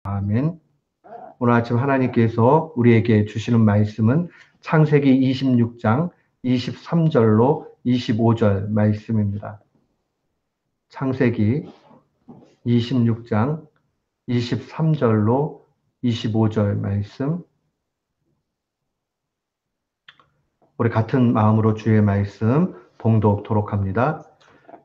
아멘. 오늘 아침 하나님께서 우리에게 주시는 말씀은 창세기 26장 23절로 25절 말씀입니다. 창세기 26장 23절로 25절 말씀. 우리 같은 마음으로 주의 말씀 봉독토록 합니다.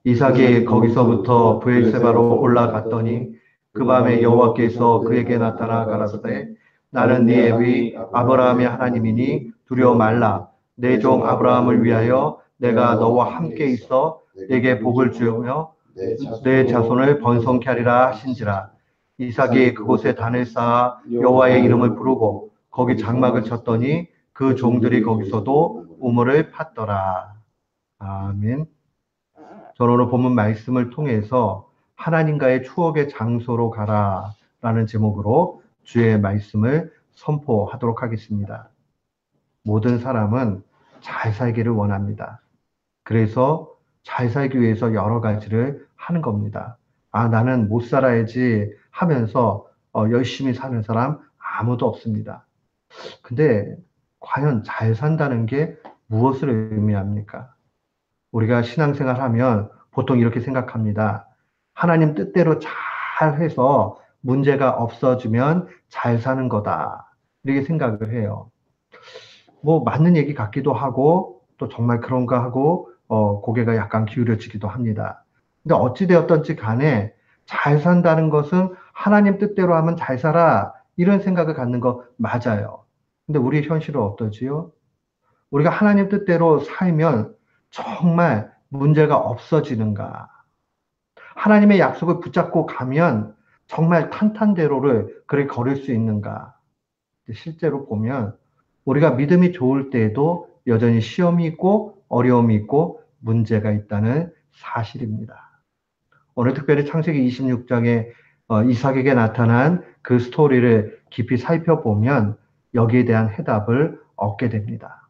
이삭이 거기서부터 브엘세바로 올라갔더니 그 밤에 여호와께서 그에게 나타나 가라사대 나는 네 애비 아브라함의 하나님이니 두려워 말라. 내 종 아브라함을 위하여 내가 너와 함께 있어 내게 복을 주며 내 자손을 번성케 하리라 하신지라. 이삭이 그곳에 단을 쌓아 여호와의 이름을 부르고 거기 장막을 쳤더니 그 종들이 거기서도 우물을 팠더라. 아멘. 저는 오늘 본문 말씀을 통해서 하나님과의 추억의 장소로 가라라는 제목으로 주의 말씀을 선포하도록 하겠습니다. 모든 사람은 잘 살기를 원합니다. 그래서 잘 살기 위해서 여러 가지를 하는 겁니다. 나는 못 살아야지 하면서 열심히 사는 사람 아무도 없습니다. 근데 과연 잘 산다는 게 무엇을 의미합니까? 우리가 신앙생활 하면 보통 이렇게 생각합니다. 하나님 뜻대로 잘 해서 문제가 없어지면 잘 사는 거다. 이렇게 생각을 해요. 뭐 맞는 얘기 같기도 하고 또 정말 그런가 하고 고개가 약간 기울여지기도 합니다. 근데 어찌되었던지 간에 잘 산다는 것은 하나님 뜻대로 하면 잘 살아 이런 생각을 갖는 거 맞아요. 근데 우리 현실은 어떠지요? 우리가 하나님 뜻대로 살면 정말 문제가 없어지는가? 하나님의 약속을 붙잡고 가면 정말 탄탄대로를 그렇게 걸을 수 있는가? 실제로 보면 우리가 믿음이 좋을 때에도 여전히 시험이 있고 어려움이 있고 문제가 있다는 사실입니다. 오늘 특별히 창세기 26장에 이삭에게 나타난 그 스토리를 깊이 살펴보면 여기에 대한 해답을 얻게 됩니다.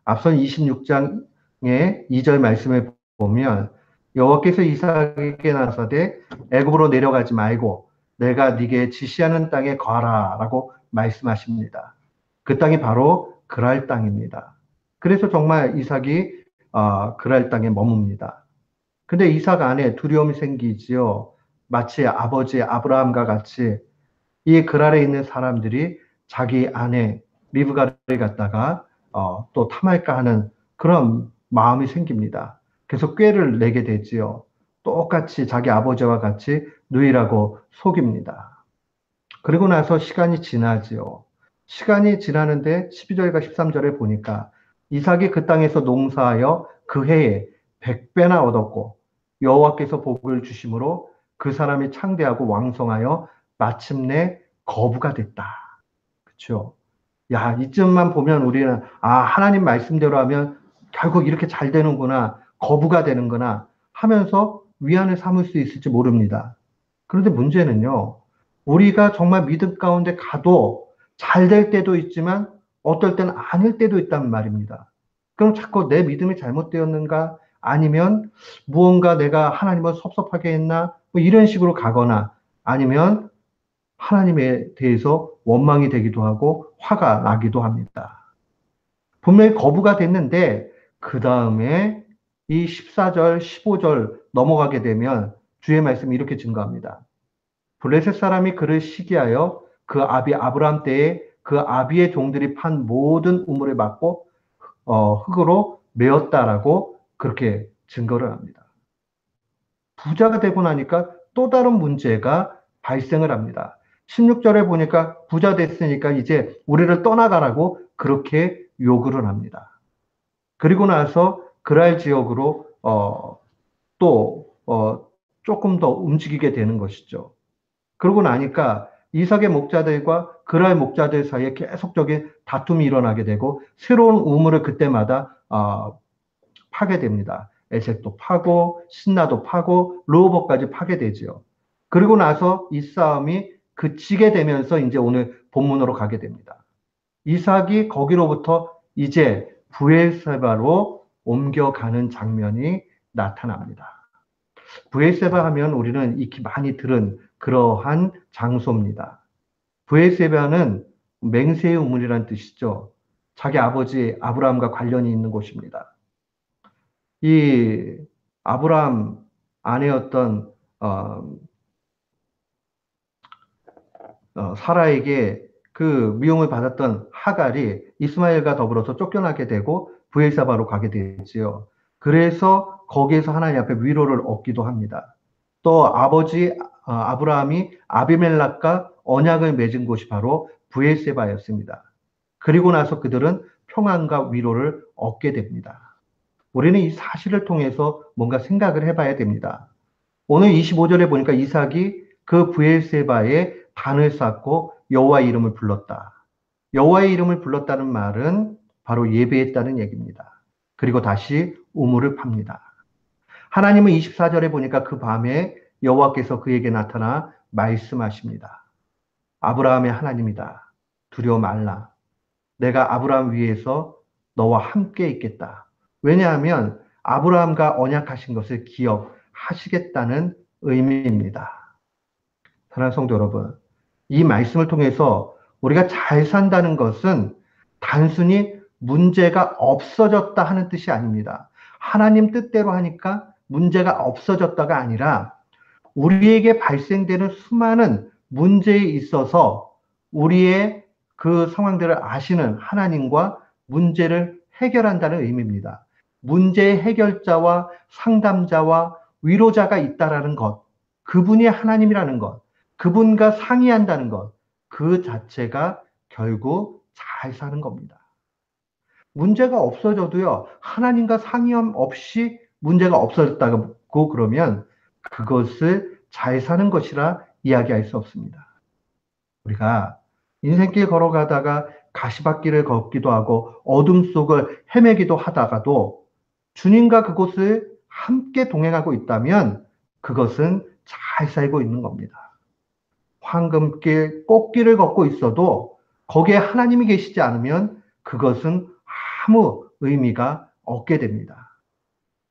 앞선 26장의 2절 말씀을 보면 여호와께서 이삭에게 나서되 애굽으로 내려가지 말고 내가 네게 지시하는 땅에 거하라라고 말씀하십니다. 그 땅이 바로 그랄 땅입니다. 그래서 정말 이삭이 그랄 땅에 머뭅니다. 근데 이삭 안에 두려움이 생기지요. 마치 아버지 아브라함과 같이 이 그랄에 있는 사람들이 자기 아내 리브가를 갖다가 또 탐할까 하는 그런 마음이 생깁니다. 그래서 꾀를 내게 되지요. 똑같이 자기 아버지와 같이 누이라고 속입니다. 그리고 나서 시간이 지나지요. 시간이 지나는데 12절과 13절에 보니까 이삭이 그 땅에서 농사하여 그 해에 100배나 얻었고 여호와께서 복을 주심으로 그 사람이 창대하고 왕성하여 마침내 거부가 됐다. 그렇죠? 야, 이쯤만 보면 우리는 하나님 말씀대로 하면 결국 이렇게 잘 되는구나, 거부가 되는구나 하면서 위안을 삼을 수 있을지 모릅니다. 그런데 문제는요, 우리가 정말 믿음 가운데 가도 잘 될 때도 있지만 어떨 때는 아닐 때도 있단 말입니다. 그럼 자꾸 내 믿음이 잘못되었는가? 아니면 무언가 내가 하나님을 섭섭하게 했나? 뭐 이런 식으로 가거나 아니면 하나님에 대해서 원망이 되기도 하고 화가 나기도 합니다. 분명히 거부가 됐는데 그 다음에 이 14절, 15절 넘어가게 되면 주의 말씀이 이렇게 증거합니다. 블레셋 사람이 그를 시기하여 그 아비 아브라함 때에 그 아비의 종들이 판 모든 우물을 막고 흙으로 메었다라고 그렇게 증거를 합니다. 부자가 되고 나니까 또 다른 문제가 발생을 합니다. 16절에 보니까 부자 됐으니까 이제 우리를 떠나가라고 그렇게 요구를 합니다. 그리고 나서 그랄 지역으로 조금 더 움직이게 되는 것이죠. 그러고 나니까 이삭의 목자들과 그랄 목자들 사이에 계속적인 다툼이 일어나게 되고 새로운 우물을 그때마다 파게 됩니다. 에색도 파고 신나도 파고 르호봇까지 파게 되지요. 그리고 나서 이 싸움이 그치게 되면서 이제 오늘 본문으로 가게 됩니다. 이삭이 거기로부터 이제 브엘세바로 옮겨가는 장면이 나타납니다. 브엘세바 하면 우리는 익히 많이 들은 그러한 장소입니다. 브에세바는 맹세의 우물이라는 뜻이죠. 자기 아버지 아브라함과 관련이 있는 곳입니다. 이 아브라함 아내였던 사라에게 그 미움을 받았던 하갈이 이스마엘과 더불어서 쫓겨나게 되고 브엘사바로 가게 되지요. 그래서 거기에서 하나님 앞에 위로를 얻기도 합니다. 또 아버지 아브라함이 아비멜락과 언약을 맺은 곳이 바로 브엘세바였습니다. 그리고 나서 그들은 평안과 위로를 얻게 됩니다. 우리는 이 사실을 통해서 뭔가 생각을 해봐야 됩니다. 오늘 25절에 보니까 이삭이 그 브엘세바에 단을 쌓고 여호와의 이름을 불렀다. 여호와의 이름을 불렀다는 말은 바로 예배했다는 얘기입니다. 그리고 다시 우물을 팝니다. 하나님은 24절에 보니까 그 밤에 여호와께서 그에게 나타나 말씀하십니다. 아브라함의 하나님이다. 두려워 말라. 내가 아브라함 위에서 너와 함께 있겠다. 왜냐하면 아브라함과 언약하신 것을 기억하시겠다는 의미입니다. 사랑하는 성도 여러분, 이 말씀을 통해서 우리가 잘 산다는 것은 단순히 문제가 없어졌다 하는 뜻이 아닙니다. 하나님 뜻대로 하니까 문제가 없어졌다가 아니라 우리에게 발생되는 수많은 문제에 있어서 우리의 그 상황들을 아시는 하나님과 문제를 해결한다는 의미입니다. 문제의 해결자와 상담자와 위로자가 있다라는 것, 그분이 하나님이라는 것, 그분과 상의한다는 것, 그 자체가 결국 잘 사는 겁니다. 문제가 없어져도요, 하나님과 상의함 없이 문제가 없어졌다고 그러면 그것을 잘 사는 것이라 이야기할 수 없습니다. 우리가 인생길 걸어가다가 가시밭길을 걷기도 하고 어둠 속을 헤매기도 하다가도 주님과 그곳을 함께 동행하고 있다면 그것은 잘 살고 있는 겁니다. 황금길, 꽃길을 걷고 있어도 거기에 하나님이 계시지 않으면 그것은 아무 의미가 없게 됩니다.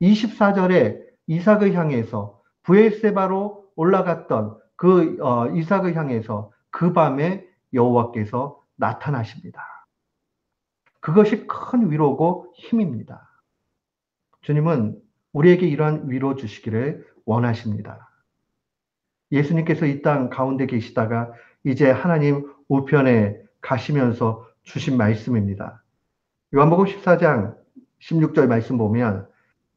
24절에 이삭을 향해서 브엘세바로 올라갔던 그 이삭을 향해서 그 밤에 여호와께서 나타나십니다. 그것이 큰 위로고 힘입니다. 주님은 우리에게 이러한 위로 주시기를 원하십니다. 예수님께서 이 땅 가운데 계시다가 이제 하나님 우편에 가시면서 주신 말씀입니다. 요한복음 14장 16절 말씀 보면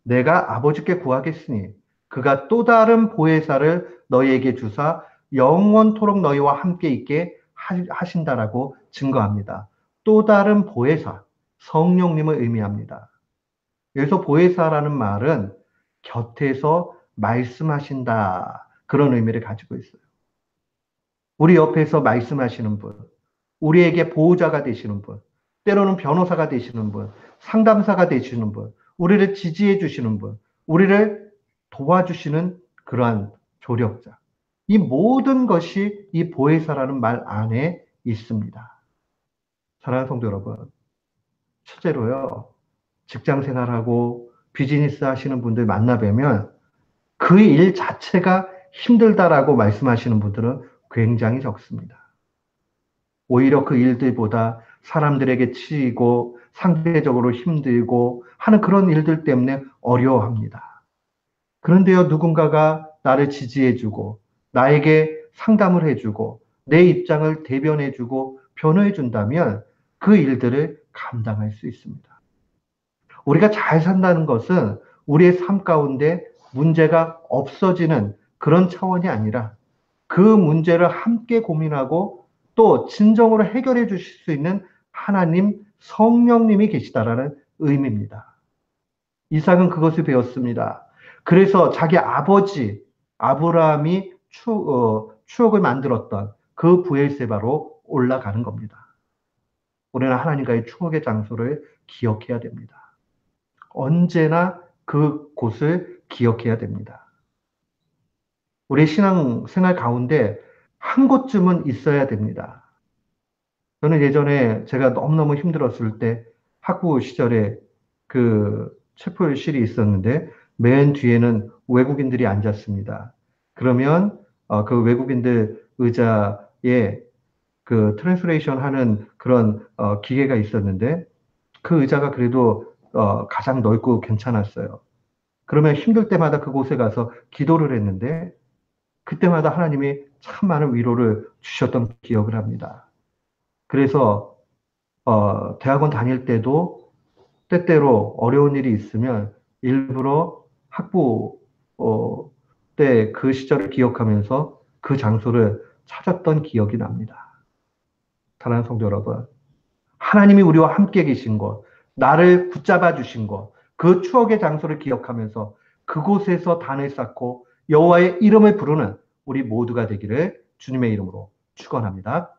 내가 아버지께 구하겠으니 그가 또 다른 보혜사를 너희에게 주사 영원토록 너희와 함께 있게 하신다라고 증거합니다. 또 다른 보혜사, 성령님을 의미합니다. 여기서 보혜사라는 말은 곁에서 말씀하신다, 그런 의미를 가지고 있어요. 우리 옆에서 말씀하시는 분, 우리에게 보호자가 되시는 분, 때로는 변호사가 되시는 분, 상담사가 되시는 분, 우리를 지지해 주시는 분, 우리를 도와주시는 그러한 조력자. 이 모든 것이 이 보혜사라는 말 안에 있습니다. 사랑하는 성도 여러분, 실제로요, 직장 생활하고 비즈니스 하시는 분들 만나뵈면 그 일 자체가 힘들다라고 말씀하시는 분들은 굉장히 적습니다. 오히려 그 일들보다 사람들에게 치이고 상대적으로 힘들고 하는 그런 일들 때문에 어려워합니다. 그런데요, 누군가가 나를 지지해주고 나에게 상담을 해주고 내 입장을 대변해주고 변호해준다면 그 일들을 감당할 수 있습니다. 우리가 잘 산다는 것은 우리의 삶 가운데 문제가 없어지는 그런 차원이 아니라 그 문제를 함께 고민하고 또 진정으로 해결해 주실 수 있는 하나님 성령님이 계시다라는 의미입니다. 이삭은 그것을 배웠습니다. 그래서 자기 아버지 아브라함이 추억을 만들었던 그 브엘세바로 올라가는 겁니다. 우리는 하나님과의 추억의 장소를 기억해야 됩니다. 언제나 그곳을 기억해야 됩니다. 우리 신앙 생활 가운데 한 곳쯤은 있어야 됩니다. 저는 예전에 제가 너무너무 힘들었을 때 학부 시절에 그 채플실이 있었는데 맨 뒤에는 외국인들이 앉았습니다. 그러면 그 외국인들 의자에 그 트랜스레이션 하는 그런 기계가 있었는데 그 의자가 그래도 가장 넓고 괜찮았어요. 그러면 힘들 때마다 그곳에 가서 기도를 했는데 그때마다 하나님이 참 많은 위로를 주셨던 기억을 합니다. 그래서 대학원 다닐 때도 때때로 어려운 일이 있으면 일부러 학부 때 그 시절을 기억하면서 그 장소를 찾았던 기억이 납니다. 사랑하는 성도 여러분, 하나님이 우리와 함께 계신 것, 나를 붙잡아 주신 것, 그 추억의 장소를 기억하면서 그곳에서 단을 쌓고 여호와의 이름을 부르는 우리 모두가 되기를 주님의 이름으로 축원합니다.